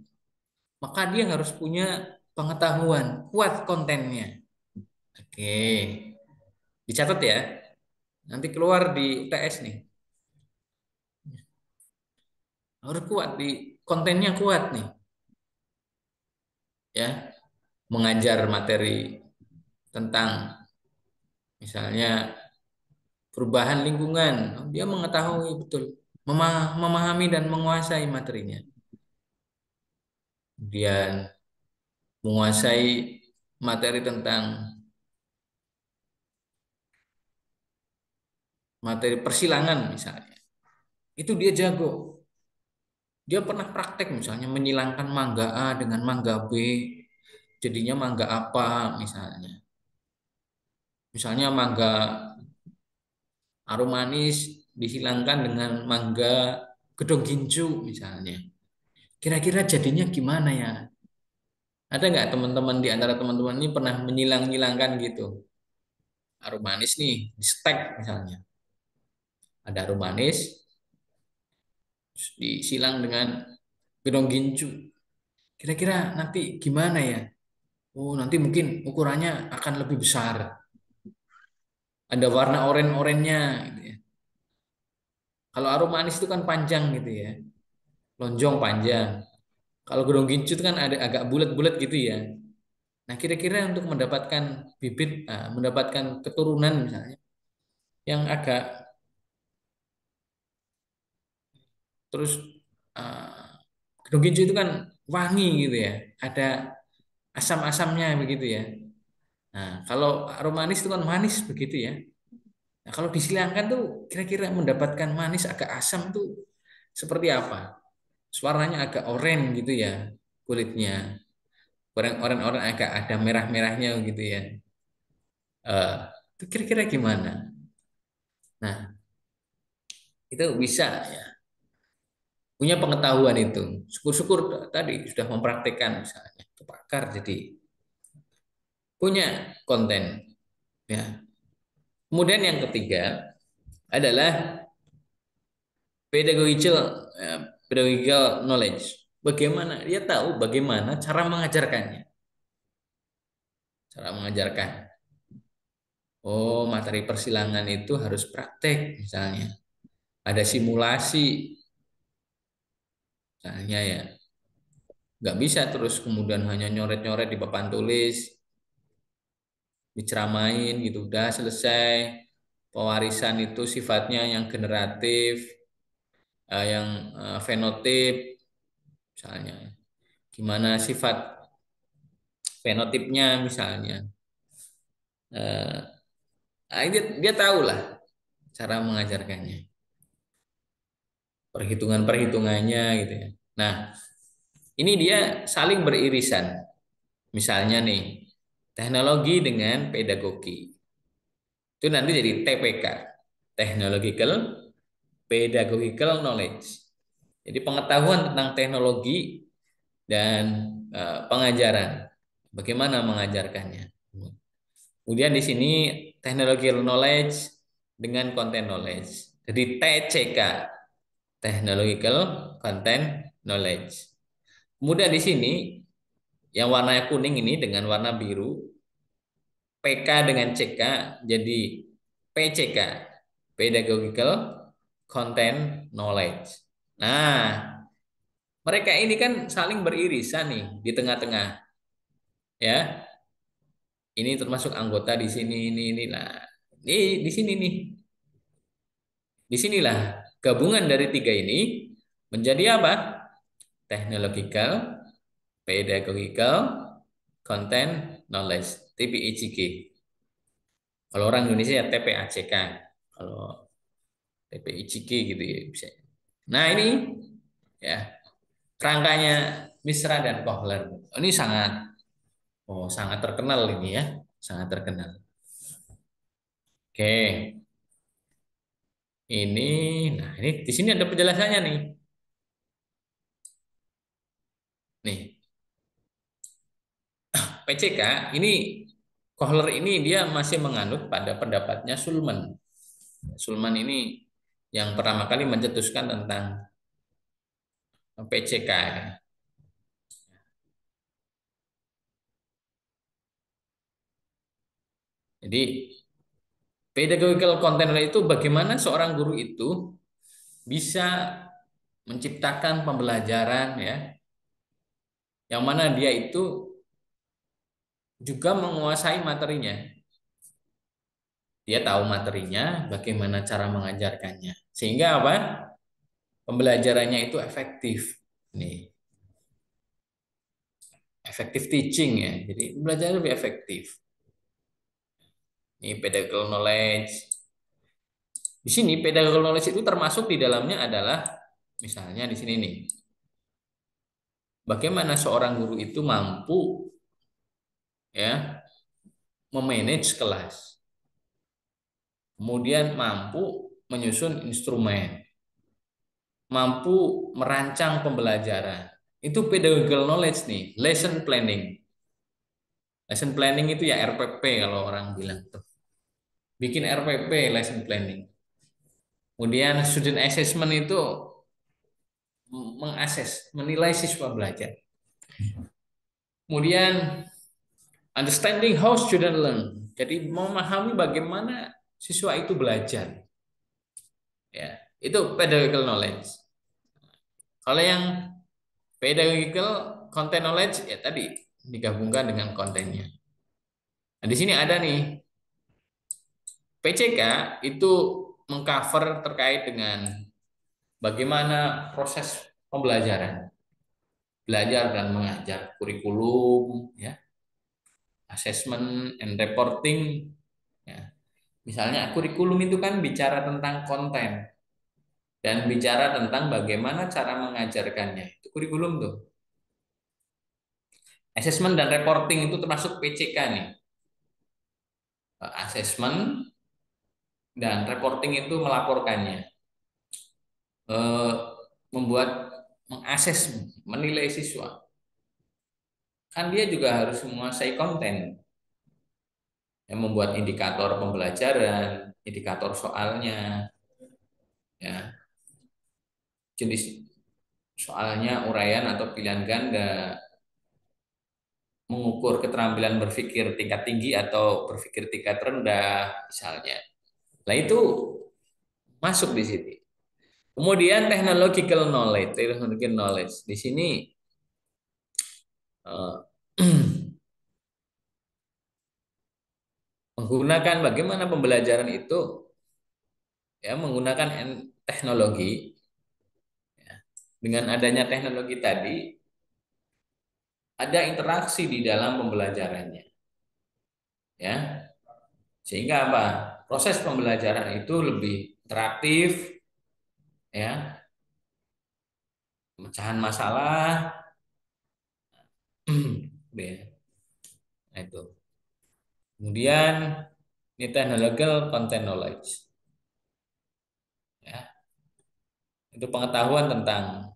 S1: maka dia harus punya pengetahuan kuat kontennya. Oke, dicatat ya. Nanti keluar di UTS nih. Harus kuat, di kontennya kuat nih. Ya, mengajar materi tentang misalnya perubahan lingkungan, dia mengetahui betul, memahami dan menguasai materinya. Kemudian menguasai materi tentang materi persilangan misalnya. Itu dia jago. Dia pernah praktek misalnya menyilangkan mangga A dengan mangga B, jadinya mangga apa misalnya. Misalnya mangga arum manis dihilangkan dengan mangga gedong gincu misalnya. Kira-kira jadinya gimana ya? Ada nggak teman-teman di antara teman-teman ini pernah menyilang-nyilangkan gitu? Arum manis nih, di stek misalnya. Ada arum manis, disilang dengan gedong gincu. Kira-kira nanti gimana ya? Oh, nanti mungkin ukurannya akan lebih besar. Ada warna oranye-oranye gitu ya. Kalau arum manis itu kan panjang gitu ya. Lonjong panjang. Kalau gedong gincu itu kan ada agak bulat-bulat gitu ya. Nah, kira-kira untuk mendapatkan bibit, mendapatkan keturunan misalnya yang agak terus gedong gincu itu kan wangi gitu ya. Ada asam-asamnya begitu ya. Nah, kalau arum manis itu kan manis begitu ya. Nah, kalau disilangkan tuh kira-kira mendapatkan manis agak asam tuh seperti apa? warnanya agak oranye gitu ya kulitnya. Orang-orang agak ada merah-merahnya gitu ya. Eh, itu kira-kira gimana? Nah, itu bisa ya. Punya pengetahuan itu. Syukur-syukur tadi sudah mempraktekkan misalnya. Itu pakar jadi punya konten ya. Kemudian yang ketiga adalah pedagogical pedagogical knowledge. Bagaimana dia tahu bagaimana cara mengajarkannya. Cara mengajarkan. Oh, materi persilangan itu harus praktek misalnya. Ada simulasi misalnya ya. Nggak bisa terus kemudian hanya nyoret-nyoret di papan tulis, diceramain gitu, udah selesai. Pewarisan itu sifatnya yang generatif, yang fenotip, misalnya. Gimana sifat fenotipnya misalnya. Eh, dia tahu lah cara mengajarkannya, perhitungan-perhitungannya gitu ya. Nah, ini dia saling beririsan. Misalnya nih, teknologi dengan pedagogi. Itu nanti jadi TPK, Technological Pedagogical Knowledge. Jadi pengetahuan tentang teknologi dan pengajaran. Bagaimana mengajarkannya. Kemudian di sini technological knowledge dengan content knowledge. Jadi TCK, technological content knowledge. Kemudian di sini yang warna kuning ini dengan warna biru, PK dengan CK jadi PCK, pedagogical content knowledge. Nah, mereka ini kan saling beririsan nih di tengah-tengah, ya. Ini termasuk anggota di sini, ini lah. Di sini nih. Disinilah gabungan dari tiga ini menjadi apa? Technological, Pedagogical, Content Knowledge, TPICK. Kalau orang Indonesia ya TPACK. Kalau TPICK gitu ya bisa. Nah ini ya kerangkanya Misra dan Kohler. Ini sangat terkenal ini ya, sangat terkenal. Oke, ini, nah ini di sini ada penjelasannya nih. Nih, PCK ini Kohler ini dia masih menganut pada pendapatnya Sulman. Sulman ini yang pertama kali mencetuskan tentang PCK. Jadi pedagogical content itu bagaimana seorang guru itu bisa menciptakan pembelajaran ya, yang mana dia itu juga menguasai materinya. Dia tahu materinya, bagaimana cara mengajarkannya. Sehingga apa? Pembelajarannya itu efektif. Nih, efektif teaching ya. Jadi belajar lebih efektif. Ini pedagogical knowledge. Di sini pedagogical knowledge itu termasuk di dalamnya adalah misalnya di sini nih. Bagaimana seorang guru itu mampu ya memanage kelas. Kemudian mampu menyusun instrumen. Mampu merancang pembelajaran. Itu pedagogical knowledge nih, lesson planning. Lesson planning itu ya RPP kalau orang bilang tuh. Bikin RPP, lesson planning. Kemudian student assessment itu mengakses, menilai siswa belajar. Kemudian understanding how student learn. Jadi memahami bagaimana siswa itu belajar. Ya, itu pedagogical knowledge. Kalau yang pedagogical content knowledge ya tadi digabungkan dengan kontennya. Nah, di sini ada nih PCK itu mengcover terkait dengan bagaimana proses pembelajaran, belajar dan mengajar, kurikulum, ya, assessment and reporting. Ya. Misalnya kurikulum itu kan bicara tentang konten, dan bicara tentang bagaimana cara mengajarkannya. Itu kurikulum tuh. Assessment dan reporting itu termasuk PCK nih. Assessment dan reporting itu melaporkannya. Eh, membuat mengakses, menilai siswa. Kan dia juga harus menguasai konten. Yang membuat indikator pembelajaran, indikator soalnya, ya, jenis soalnya, uraian atau pilihan ganda, mengukur keterampilan berpikir tingkat tinggi atau berpikir tingkat rendah, misalnya. Nah, itu masuk di sini. Kemudian technological knowledge. Di sini eh, menggunakan bagaimana pembelajaran itu ya menggunakan teknologi. Ya. Dengan adanya teknologi tadi ada interaksi di dalam pembelajarannya, ya. Sehingga apa? Proses pembelajaran itu lebih interaktif, ya, pemecahan masalah, ya. Nah, itu. Kemudian ini technological content knowledge, ya. Itu pengetahuan tentang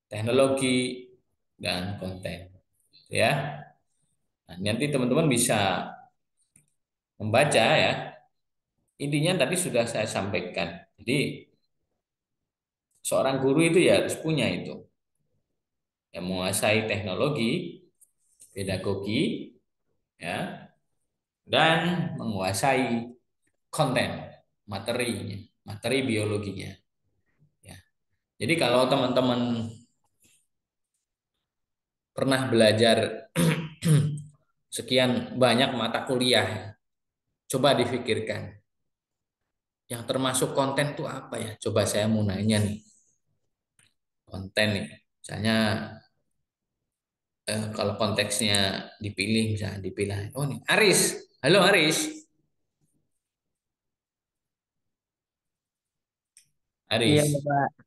S1: teknologi dan konten, ya. Nah, nanti teman-teman bisa membaca ya. Intinya tadi sudah saya sampaikan. Jadi seorang guru itu ya harus punya itu, yang menguasai teknologi, pedagogi, ya, dan menguasai konten, materinya, materi biologinya. Ya. Jadi kalau teman-teman pernah belajar sekian banyak mata kuliah, coba difikirkan, yang termasuk konten itu apa ya? Coba saya mau nanya nih, konten nih, misalnya kalau konteksnya dipilih, misalnya dipilih, oh nih Aris, halo Aris,
S9: Iya,
S1: Aris,
S9: Bapak.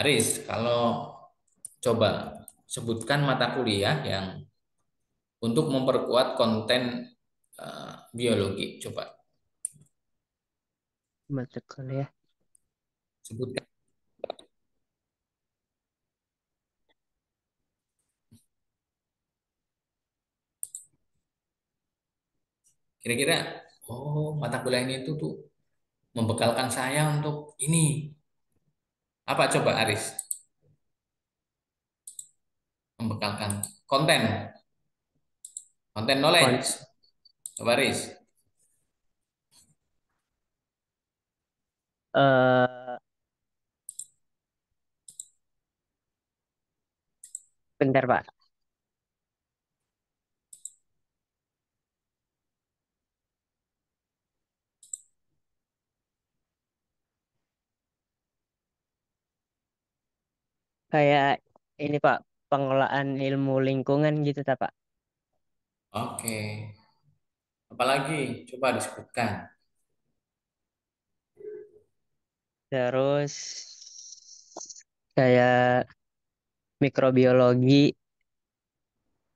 S1: Aris, kalau coba sebutkan mata kuliah yang untuk memperkuat konten biologi, coba
S9: Mata kuliah.
S1: sebutkan. Kira-kira, oh mata kuliah ini tuh membekalkan saya untuk ini. Apa coba Aris? Membekalkan konten, konten
S9: Kon
S1: knowledge. Coba Aris.
S9: eh bentar, Pak. Kayak ini, Pak, pengelolaan ilmu lingkungan gitu, ta, Pak.
S1: Oke. Apalagi? Coba disebutkan.
S9: Terus kayak mikrobiologi,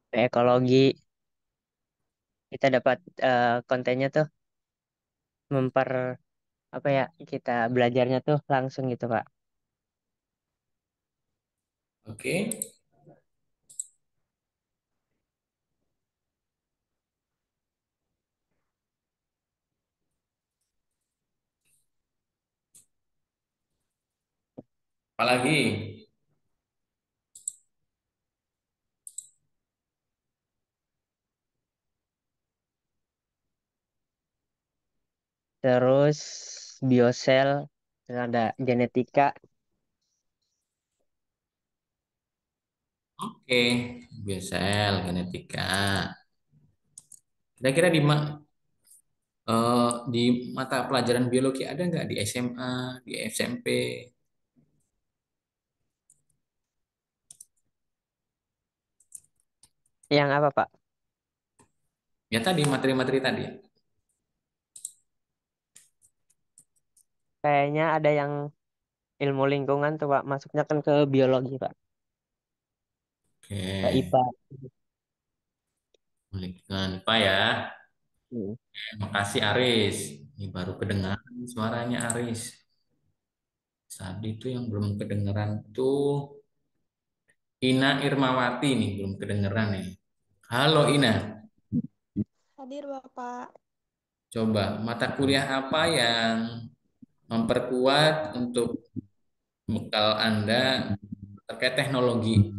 S9: ekologi, kita dapat kontennya tuh memper apa ya, kita belajarnya tuh langsung gitu, Pak.
S1: Oke. Apalagi?
S9: Terus biosel, terus ada genetika.
S1: Oke. Biosel, genetika. Kira-kira di mata pelajaran biologi ada nggak di SMA, di SMP?
S9: Yang apa, Pak?
S1: Ya tadi materi-materi tadi.
S9: kayaknya ada yang ilmu lingkungan tuh Pak, masuknya kan ke biologi Pak, ke
S1: Oke,
S9: IPA.
S1: lanjutkan Pak ya.
S9: Hmm.
S1: Makasih Aris. Ini baru kedengaran suaranya Aris. Tadi tuh yang belum kedengeran tuh Ina Irmawati nih belum kedengeran nih. Halo Ina,
S6: Hadir Bapak.
S1: coba mata kuliah apa yang memperkuat untuk bekal Anda terkait teknologi?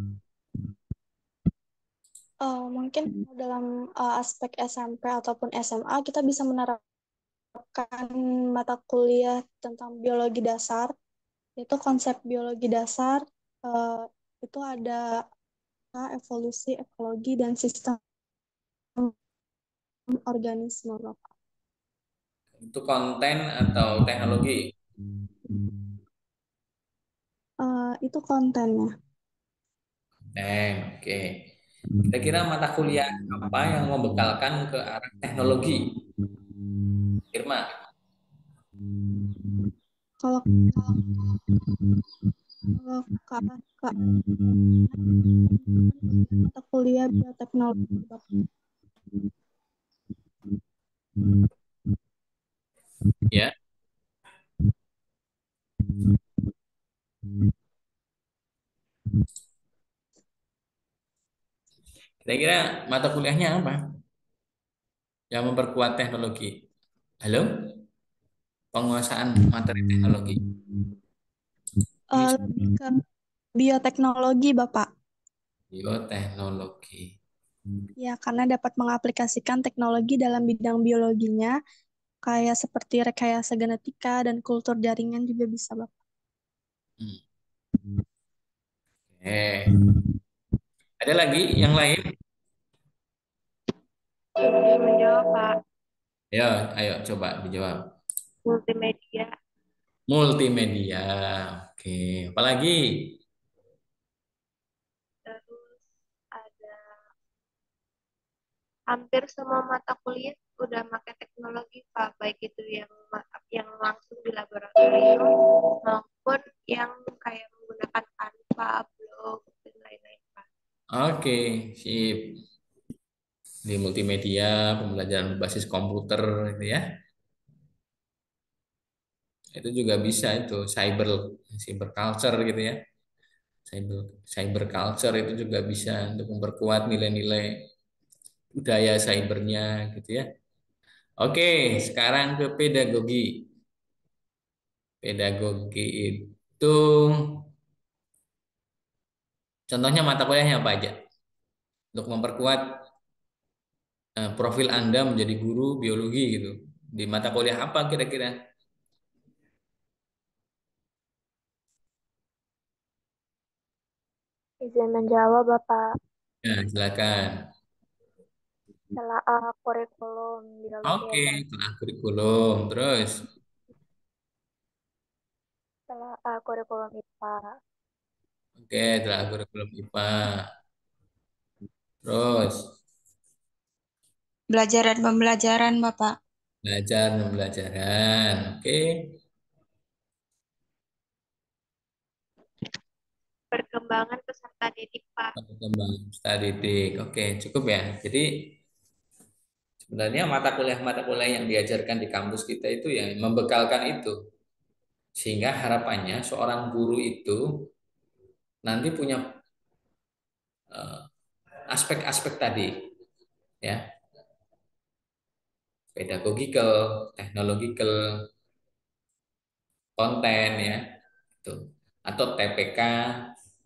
S6: Mungkin dalam aspek SMP ataupun SMA kita bisa menerapkan mata kuliah tentang biologi dasar, yaitu konsep biologi dasar eh, itu ada evolusi, ekologi, dan sistem organisme, Bapak.
S1: Itu konten atau teknologi?
S6: Itu kontennya.
S1: Oke. Kira-kira mata kuliah apa yang membekalkan ke arah teknologi? Irma,
S6: Kalau kalau ke mata kuliah bioteknologi, Bapak.
S1: ya. Kira-kira mata kuliahnya apa yang memperkuat teknologi? Halo? Penguasaan materi teknologi. Ini
S6: Lebih ke bioteknologi, Bapak.
S1: bioteknologi.
S6: Ya, karena dapat mengaplikasikan teknologi dalam bidang biologinya, kayak seperti rekayasa genetika dan kultur jaringan juga bisa, Bapak.
S1: Hmm. Ada lagi yang lain?
S3: Izin menjawab, Pak.
S1: Ya, ayo coba dijawab.
S3: Multimedia.
S1: Multimedia. Oke, apalagi?
S3: Terus ada hampir semua mata kuliah udah pakai teknologi, Pak. Baik itu yang langsung di laboratorium maupun yang kayak menggunakan Canva, blog, dan lain-lain, Pak.
S1: Oke, sip. Di multimedia, pembelajaran berbasis komputer itu ya. Itu juga bisa itu cyber culture gitu ya. Cyber cyber culture itu juga bisa untuk memperkuat nilai-nilai budaya cybernya gitu ya. Oke, sekarang ke pedagogi. Pedagogi itu contohnya mata kuliahnya apa aja? Untuk memperkuat profil Anda menjadi guru biologi gitu. Di mata kuliah apa kira-kira?
S3: Izin menjawab, Bapak.
S1: Nah, silakan.
S3: Telah kurikulum biologi
S1: Oke,
S3: SMP.
S1: telah kurikulum. Terus,
S3: Telah kurikulum IPA.
S1: oke, telah kurikulum IPA. Terus,
S4: Belajar dan pembelajaran, Bapak.
S1: belajar pembelajaran. Oke,
S3: Perkembangan peserta didik, Pak.
S1: perkembangan studi didik. Oke, cukup ya. Jadi, sebenarnya mata kuliah yang diajarkan di kampus kita itu ya membekalkan itu. Sehingga harapannya seorang guru itu nanti punya eh, aspek-aspek tadi, ya, pedagogical, technological, konten ya, itu. Atau TPK,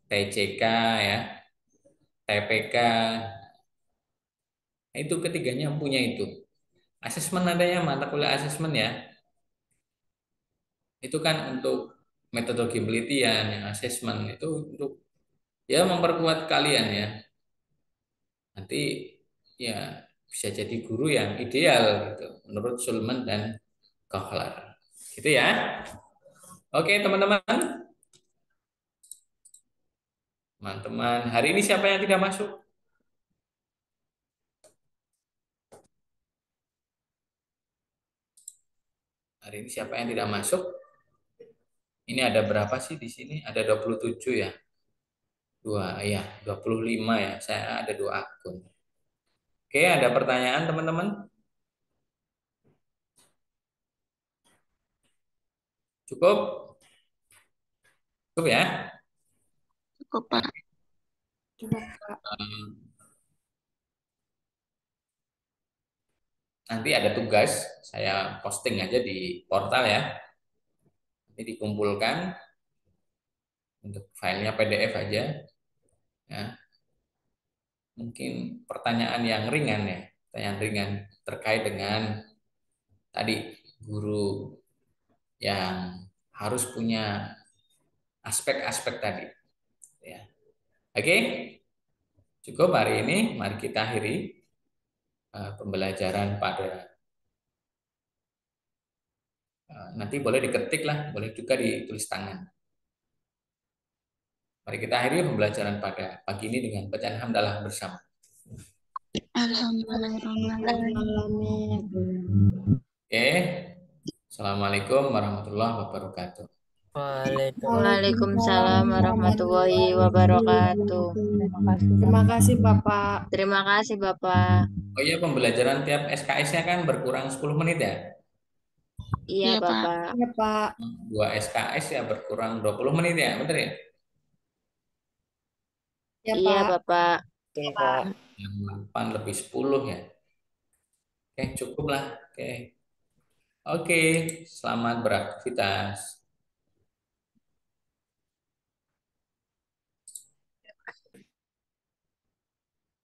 S1: TCK ya, TPK. Nah, itu ketiganya punya itu. Asesmen adanya mata kuliah asesmen ya. Itu kan untuk metodologi penelitian, yang asesmen itu untuk ya memperkuat kalian ya. Nanti ya bisa jadi guru yang ideal gitu menurut Sulman dan Kohler. Gitu ya. Oke, teman-teman. Teman-teman, hari ini siapa yang tidak masuk? Hari ini siapa yang tidak masuk? Ini ada berapa sih di sini? Ada 27 ya. Dua, ya, 25 ya. Saya ada 2 akun. Oke, ada pertanyaan teman-teman? Cukup? Cukup ya?
S4: Cukup, Pak.
S6: Cukup, Pak.
S1: Nanti ada tugas, saya posting aja di portal ya. Nanti dikumpulkan untuk filenya PDF aja. Ya, mungkin pertanyaan yang ringan ya, pertanyaan ringan terkait dengan tadi guru yang harus punya aspek-aspek tadi. Ya, oke, cukup hari ini. Mari kita akhiri pembelajaran pada nanti boleh diketik lah, boleh juga ditulis tangan. Mari kita akhiri pembelajaran pada pagi ini dengan bacaan hamdalah bersama.
S4: Alhamdulillahirrahmanirrahim.
S1: Oke, Assalamualaikum warahmatullahi wabarakatuh.
S5: Waalaikumsalam warahmatullahi wabarakatuh.
S6: Terima kasih, Bapak.
S5: Terima kasih, Bapak.
S1: Oh iya, pembelajaran tiap SKS-nya kan berkurang 10 menit ya.
S5: Iya,
S4: Iya, Pak.
S5: Bapak.
S6: Iya, Pak.
S1: 2 SKS ya berkurang 20 menit ya, bener ya?
S6: Iya,
S5: Iya,
S6: Pak.
S5: Bapak.
S9: Oke, Pak.
S1: Yang 8 lebih 10 ya. Oke, cukup lah. Oke. Oke, selamat beraktivitas.